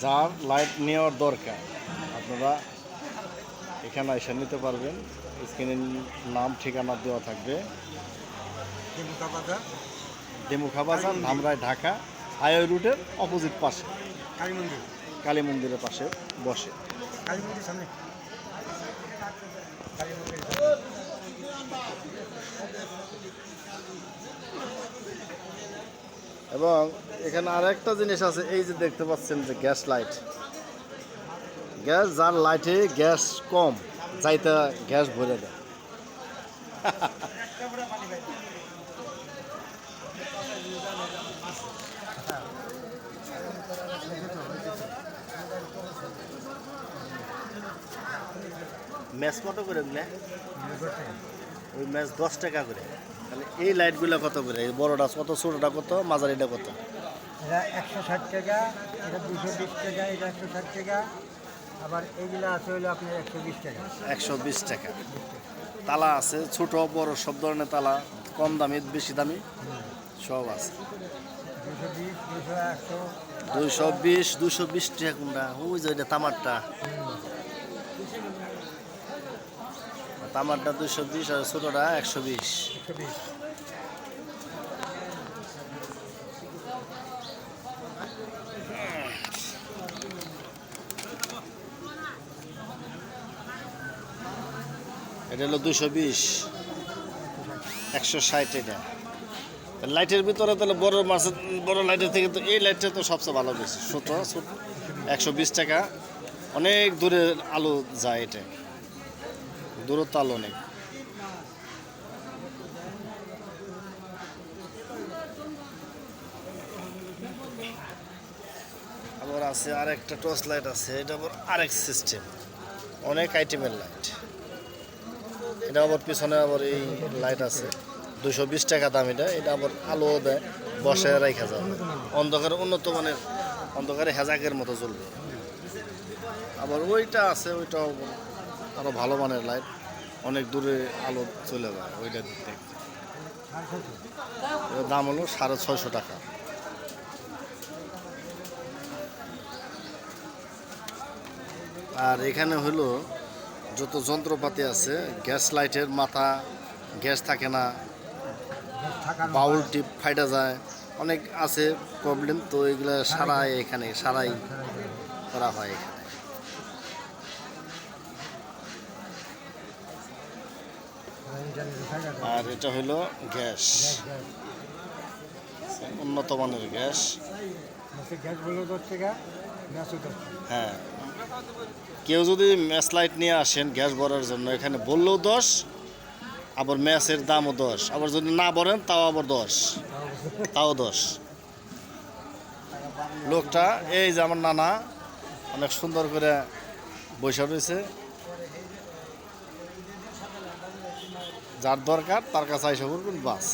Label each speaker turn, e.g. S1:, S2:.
S1: যার লাইট নেওয়ার দরকার আপনারা এখানে এসে নিতে পারবেন। স্ক্রিনের নাম ঠিকানা দেওয়া থাকবে। দেমুখা বাজার, ধামরাই, ঢাকা হাইওয়ে রুটের অপোজিট পাশে কালী মন্দিরের পাশে বসে। এবং এখানে আরেকটা জিনিস আছে, এই যে দেখতে পাচ্ছেন যে গ্যাস লাইট, যার লাইটে গ্যাস কম যাইতে গ্যাস ভরে দেয়। ম্যাচ কত করে দিলে? ওই ম্যাচ 10 টাকা করে। তাহলে এই লাইটগুলো কত করে? এই বড়টা কত, ছোটটা কত, মাঝারিটা কত?
S2: এটা 160 টাকা, এটা 220 টাকা, এটা 160 টাকা, আবার এইগুলো আছে হলো আপনার 120 টাকা।
S1: 120 টাকা। তালা আছে ছোট বড় সব ধরনের তালা, কম দামি বেশি দামি সব আছে। 220 220 টাকা কোনটা? ওই যে এটা তামারটা, তামারটা 220 আর ছোটটা 120। এটা হলো 220, 160 এটা। লাইটের ভিতরে তাহলে বড় মাছের বড় লাইটের থেকে তো এই লাইটটা তো সবচেয়ে ভালো, বেশি ছোট 120 টাকা। অনেক দূরে আলো যায়, এটা দূরত্ব আলো অনেক। আবার আছে আরেকটা টর্চ লাইট আছে, এটা আবার আরেক সিস্টেম, অনেক আইটেমের লাইট। এটা আবার পিছনে আবার এই লাইট আছে, 220 টাকা দাম এটা। এটা আবার আলো দেয়, বসায় রাখা যাবে, অন্ধকারে উন্নত মানের, অন্ধকারে হেজাকের মতো জ্বলবে। আবার ওইটা আছে, ওইটাও আরও ভালো মানের লাইট, অনেক দূরে আলো চলে যায় ওইটা দেখতে। এর দাম হলো 650 টাকা। আর এখানে হলো যত যন্ত্রপাতি আছে, গ্যাস লাইটের মাথা গ্যাস থাকে না, বাউল টিপ ফাইটা যায়, অনেক আছে প্রবলেম, তো এগুলো সারাই এখানে সারাই করা হয় এখানে। আর এটা হলো গ্যাস, উন্নত মানের গ্যাস। হ্যাঁ, কেউ যদি ম্যাচ লাইট নিয়ে আসেন গ্যাস ভরার জন্য, এখানে বললেও 10, আবার ম্যাচের দামও 10, আবার যদি না ভরেন তাও আবার 10, তাও 10। লোকটা এই যে আমার নানা অনেক সুন্দর করে বসে রয়েছে, যার দরকার তার কাছে এসে বলবেন বাস।